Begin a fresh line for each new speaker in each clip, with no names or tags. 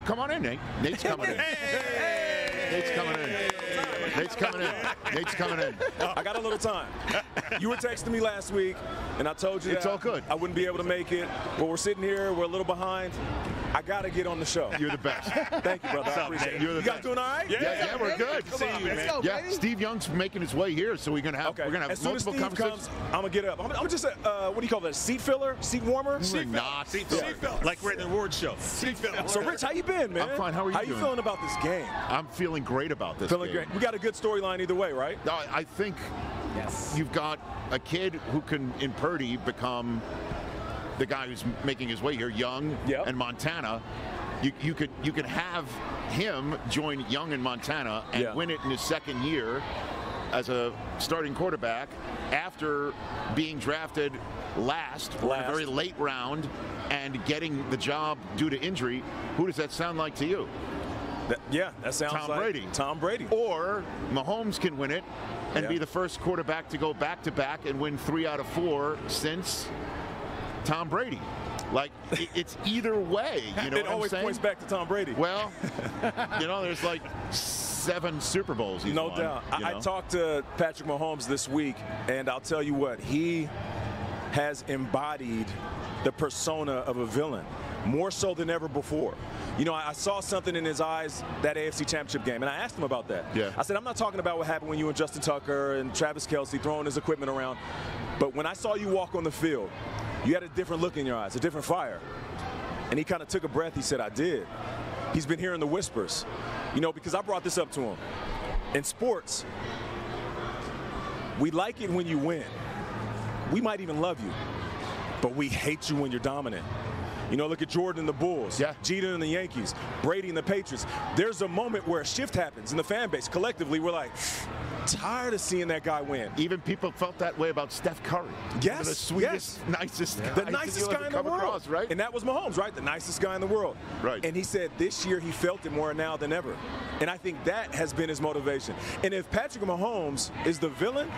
come on in, Nate. Nate's coming in. Nate's coming in. Nate's coming in. Nate's coming in.
I got a little time. You were texting me last week, and I told you
it's all good.
I wouldn't be able to make it. But we're sitting here. We're a little behind. I got to get on the show.
You're the best.
Thank you, brother. I appreciate it. You guys doing all right?
Yeah, we're good.
Come on, man.
Let's go,
Yeah,
baby.
Steve Young's making his way here, so we're gonna have
As soon as
multiple
Steve
conversations.
comes, I'm gonna get up. I'm just what do you call that? Seat filler? Seat warmer?
We're not.
Seat filler. Like we're at the award show. Seat filler.
So, Rich, how you been, man?
I'm fine. How are you
How you
doing?
feeling about this game?
I'm feeling great about this.
Feeling
game.
great. We got a good storyline either way, right?
No, I think you've got a kid who can, in Purdy, become the guy who's making his way here, Young and Montana. You could have him join Young and Montana and win it in his second year as a starting quarterback after being drafted last or in a very late round and getting the job due to injury. Who does that sound like to you?
That sounds
Tom
like
Brady.
Tom Brady.
Or Mahomes can win it and be the first quarterback to go back-to-back and win 3 out of 4 since Tom Brady. Like, it's either way, you know
It
what I'm
always
saying?
points back to Tom Brady.
Well, there's like 7 Super Bowls he's
No
won,
doubt. I talked to Patrick Mahomes this week, and I'll tell you what, he has embodied the persona of a villain, more so than ever before. I saw something in his eyes that AFC Championship game, and I asked him about that.
Yeah.
I said, I'm not talking about what happened when you and Justin Tucker and Travis Kelce throwing his equipment around, but when I saw you walk on the field, you had a different look in your eyes, a different fire. And he kind of took a breath. He said, I did. He's been hearing the whispers, because I brought this up to him. In sports, we like it when you win. We might even love you, but we hate you when you're dominant. Look at Jordan and the Bulls, Jeter and the Yankees, Brady and the Patriots. There's a moment where a shift happens in the fan base. Collectively, we're like, tired of seeing that guy win.
Even people felt that way about Steph Curry.
Yes,
the sweetest, nicest guy.
The nicest guy in the world.
Across, right?
And that was Mahomes, right? The nicest guy in the world.
Right.
And he said this year he felt it more now than ever. And I think that has been his motivation. And if Patrick Mahomes is the villain,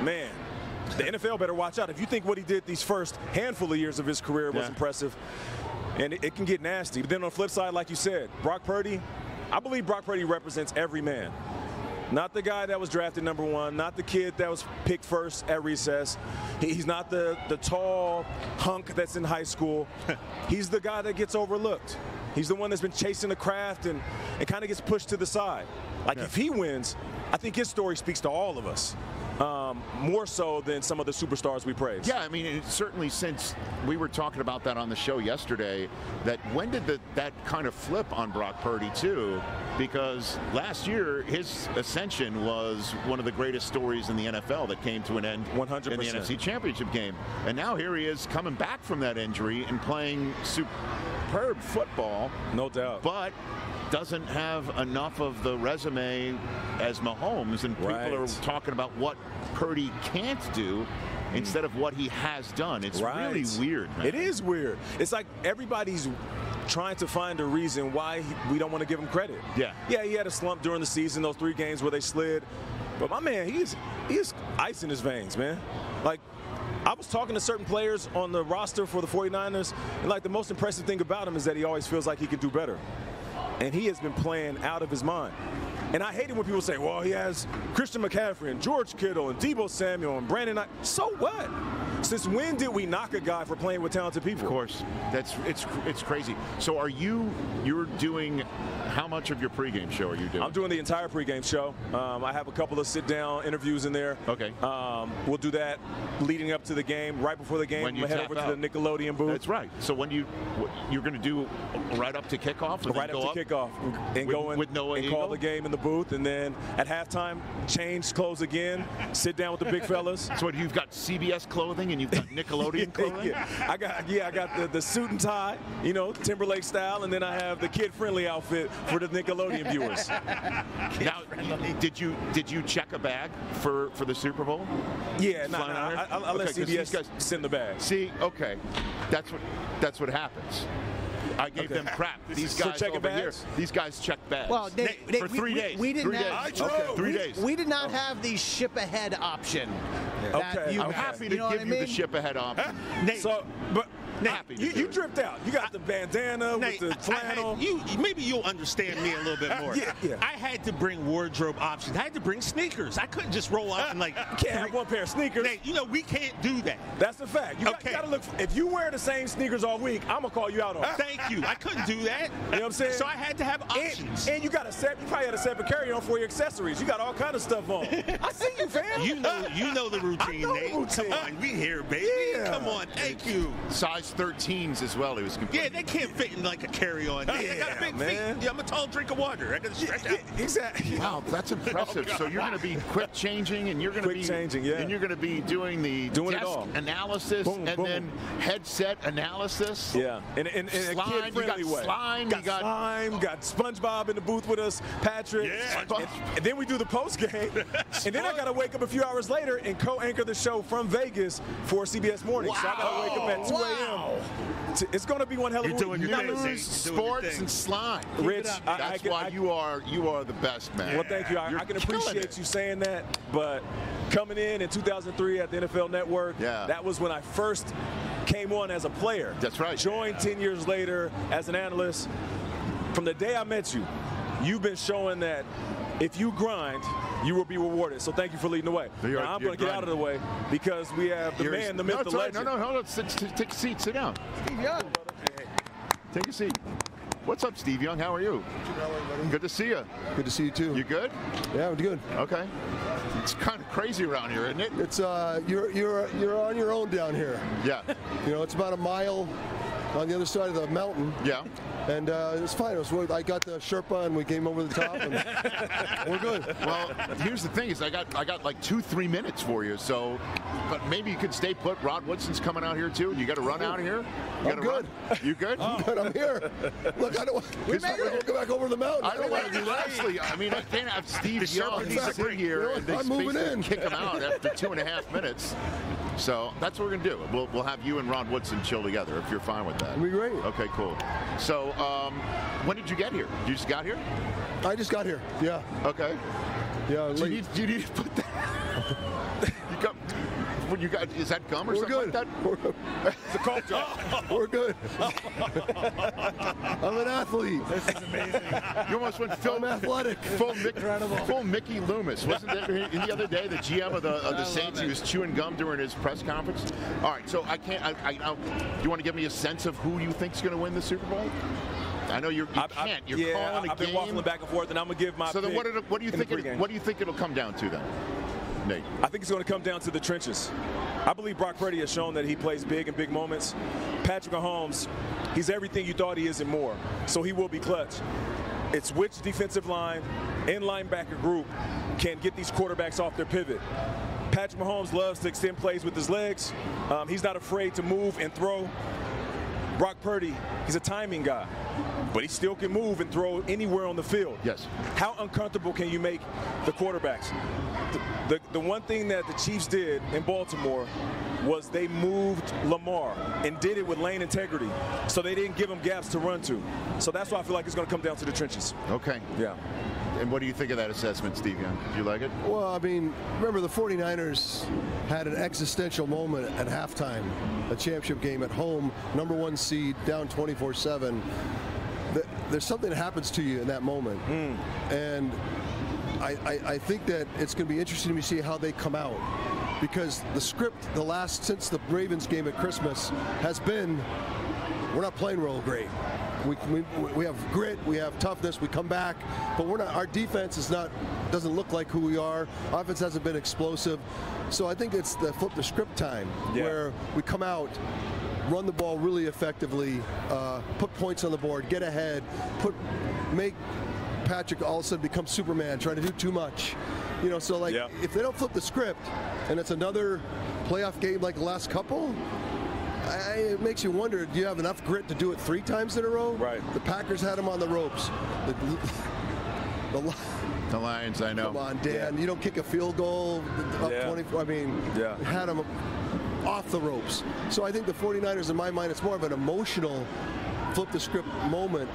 man, the NFL better watch out. If you think what he did these first handful of years of his career was impressive, and it can get nasty. But then on the flip side, like you said, Brock Purdy, I believe Brock Purdy represents every man. Not the guy that was drafted number 1, not the kid that was picked first at recess. He's not the tall hunk that's in high school. He's the guy that gets overlooked. He's the one that's been chasing the craft and kind of gets pushed to the side. If he wins, I think his story speaks to all of us. More so than some of the superstars we praise.
Yeah, I mean, certainly since we were talking about that on the show yesterday, that when did that kind of flip on Brock Purdy too? Because last year, his ascension was one of the greatest stories in the NFL that came to an end
100%.
in the NFC Championship game. And now here he is coming back from that injury and playing superb football.
No doubt.
But doesn't have enough of the resume as Mahomes, and people are talking about what Purdy can't do instead of what he has done. It's really weird, man.
It is weird. It's like everybody's trying to find a reason why we don't want to give him credit. Yeah, he had a slump during the season, those 3 games where they slid. But my man, he is ice in his veins, man. Like, I was talking to certain players on the roster for the 49ers, and like the most impressive thing about him is that he always feels like he could do better. And he has been playing out of his mind. And I hate it when people say, well, he has Christian McCaffrey and George Kittle and Deebo Samuel and Brandon Knight. So what? Since when did we knock a guy for playing with talented people?
Of course. It's crazy. So you're doing, how much of your pregame show are you doing?
I'm doing the entire pregame show. I have a couple of sit-down interviews in there.
Okay.
We'll do that leading up to the game. Right before the game,
when you
head over to the Nickelodeon booth.
That's right. So when you're going to do right up to kickoff?
Right up to kickoff. And go in
with Noah
and call the game in the booth. And then at halftime, change clothes again, sit down with the big fellas.
So you've got CBS clothing and you've got Nickelodeon clothing?
I got the suit and tie, Timberlake style, and then I have the kid-friendly outfit for the Nickelodeon viewers.
Now, did you check a bag for the Super Bowl?
Yeah, I'll let CBS send the bag.
See, okay, that's what happens. I gave them crap. These guys over here, these guys check bags.
Well,
for 3 days.
We didn't
3 days.
have,
3 days.
We did not have the ship ahead option.
Okay.
I'm happy to give you the ship ahead option.
So, but
happy to
you dripped out. You got the bandana with the flannel.
Maybe you'll understand me a little bit more.
Yeah.
I had to bring wardrobe options. I had to bring sneakers. I couldn't just roll up and
you can't have one pair of sneakers.
Nate, we can't do that.
That's a fact. You got to look. If you wear the same sneakers all week, I'm gonna call you out on it.
Thank you. I couldn't do that.
You know what I'm saying?
So I had to have options.
And you got a set. You probably had a separate carry-on for your accessories. You got all kind of stuff on. I see you, fam.
You know the routine, Nate. Come on, we here, baby.
Yeah.
Come on, thank you.
Size 13s as well. He was complaining.
Yeah, they can't fit in like a carry-on. I got big feet. Yeah, I'm a tall drink of water. I got to stretch out.
Exactly.
Wow, that's impressive. So you're going to be quick changing, and you're going to be
changing, yeah.
and you're going to be doing the desk analysis,
boom,
and then headset analysis.
Yeah, in a kid-friendly way.
Slime,
got Slime, got SpongeBob in the booth with us, Patrick.
Yeah.
And then we do the post game, and then I got to wake up a few hours later and co-anchor the show from Vegas for CBS Morning.
Wow.
So I got to wake up at 2 a.m. It's going to be one hell of a week.
You're doing your thing.
News, sports, and slime.
Rich,
that's why you are the best, man.
Well, thank you. I can appreciate you saying that, but coming in 2003 at the NFL Network, that was when I first came on as a player.
That's right.
Joined 10 years later as an analyst. From the day I met you, you've been showing that if you grind, you will be rewarded. So thank you for leading the way. Now, I'm going to get out of the way because we have the man, the myth, the legend.
No. Take a seat. Sit down. Steve Young. Take a seat. What's up, Steve Young? How are you? Good to see you.
Good to see you too.
You good?
Yeah, I'm good.
Okay. It's kind of crazy around here, isn't it?
It's you're on your own down here.
Yeah.
It's about a mile on the other side of the mountain.
Yeah.
And it's fine. I got the Sherpa and we came over the top and we're good.
Well, here's the thing is I got like 2-3 minutes for you. So, but maybe you could stay put. Rod Woodson's coming out here too. You got to run out of here.
I'm good.
You good?
I'm good. I'm here. Look, I don't. We made it. Go back over the mountain.
I don't want to do Leslie. I mean, I can't have Steve Young sit here and
I'm moving in.
Kick him out after 2.5 minutes. So that's what we're gonna do. We'll have you and Rod Woodson chill together if you're fine with that.
That'd be great.
Okay, cool. So when did you get here? You just got here?
I just got here. Yeah.
Okay.
Yeah.
Do you need to put that? You got is that gum or
something
like that?
It's a culture.
We're good. I'm an athlete.
This is amazing.
You almost went
I'm athletic.
Full Mickey Loomis. Wasn't that the other day the GM of the Saints? He was chewing gum during his press conference. All right, so do you want to give me a sense of who you think's going to win the Super Bowl? I know you can't. You're calling a game.
I've been waffling back and forth, and I'm gonna give my.
So then, what do you think? What do you think it'll come down to then, Nate?
I think it's going to come down to the trenches. I believe Brock Purdy has shown that he plays big in big moments. Patrick Mahomes, he's everything you thought he is and more. So he will be clutch. It's which defensive line and linebacker group can get these quarterbacks off their pivot. Patrick Mahomes loves to extend plays with his legs. He's not afraid to move and throw. Brock Purdy, he's a timing guy, but he still can move and throw anywhere on the field.
Yes.
How uncomfortable can you make the quarterbacks? The one thing that the Chiefs did in Baltimore was they moved Lamar and did it with lane integrity, so they didn't give him gaps to run to. So that's why I feel like it's going to come down to the trenches.
Okay.
Yeah.
And what do you think of that assessment, Steve Young? Do you like it?
Well, I mean, remember the 49ers had an existential moment at halftime, a championship game at home, #1 seed, down 24-7. There's something that happens to you in that moment. And I think that it's going to be interesting to see how they come out, because the script since the Ravens game at Christmas has been, we're not playing real great. We have grit, we have toughness, we come back, but our defense doesn't look like who we are. Offense hasn't been explosive. So I think it's the flip the script time, where we come out, run the ball really effectively, put points on the board, get ahead, make Patrick all of a sudden become Superman, trying to do too much. So if they don't flip the script and it's another playoff game like the last couple, it makes you wonder, do you have enough grit to do it 3 times in a row?
Right.
The Packers had them on the ropes.
The Lions, I know.
Come on, Dan. You don't kick a field goal up 24. I mean, had them off the ropes. So I think the 49ers, in my mind, it's more of an emotional flip the script moment.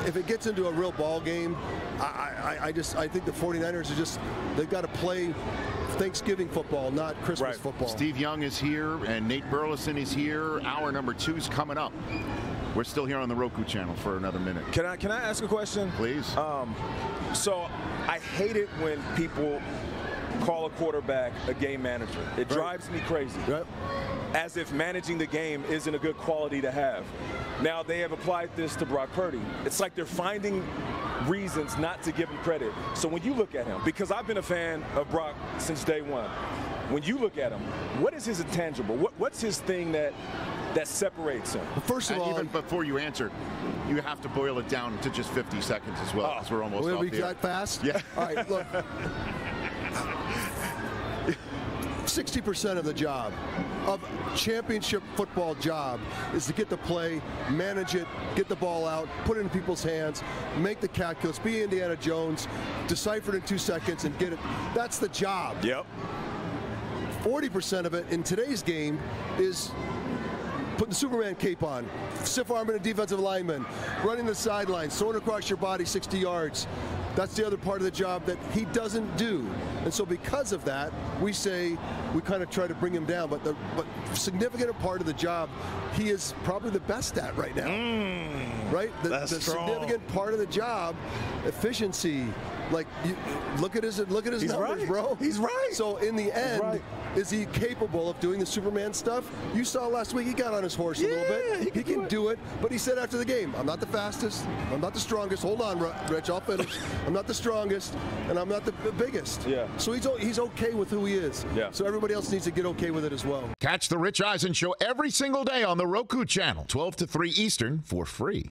If it gets into a real ball game, I think the 49ers they've got to play Thanksgiving football, not Christmas football.
Steve Young is here, and Nate Burleson is here. Hour number 2 is coming up. We're still here on the Roku channel for another minute.
Can I ask a question?
Please.
So I hate it when people call a quarterback a game manager. It drives me crazy.
Right.
As if managing the game isn't a good quality to have. Now they have applied this to Brock Purdy. It's like they're finding reasons not to give him credit. So when you look at him, because I've been a fan of Brock since day one, when you look at him, what is his intangible? What's his thing that separates him?
First of all,
even before you answer, you have to boil it down to just 50 seconds as well, because we're almost
will
off
we
the air.
that fast?
Yeah.
All right, look. 60% of the job of championship football job is to get the play, manage it, get the ball out, put it in people's hands, make the calculus, be Indiana Jones, decipher it in 2 seconds and get it. That's the job.
Yep.
40% of it in today's game is putting the Superman cape on, stiff arming a defensive lineman, running the sidelines, throwing across your body 60 yards. That's the other part of the job that he doesn't do. And so because of that, we say we kind of try to bring him down. But significant part of the job he is probably the best at right now. Right? The significant part of the job, efficiency. Like, look at his numbers, bro.
He's right.
So in the end, is he capable of doing the Superman stuff? You saw last week he got on his horse a little bit. He can do it, but he said after the game, I'm not the fastest, I'm not the strongest. Hold on, Rich, I'll finish. I'm not the strongest, and I'm not the biggest.
Yeah.
So he's okay with who he is.
Yeah.
So everybody else needs to get okay with it as well.
Catch the Rich Eisen Show every single day on the Roku channel, 12 to 3 Eastern, for free.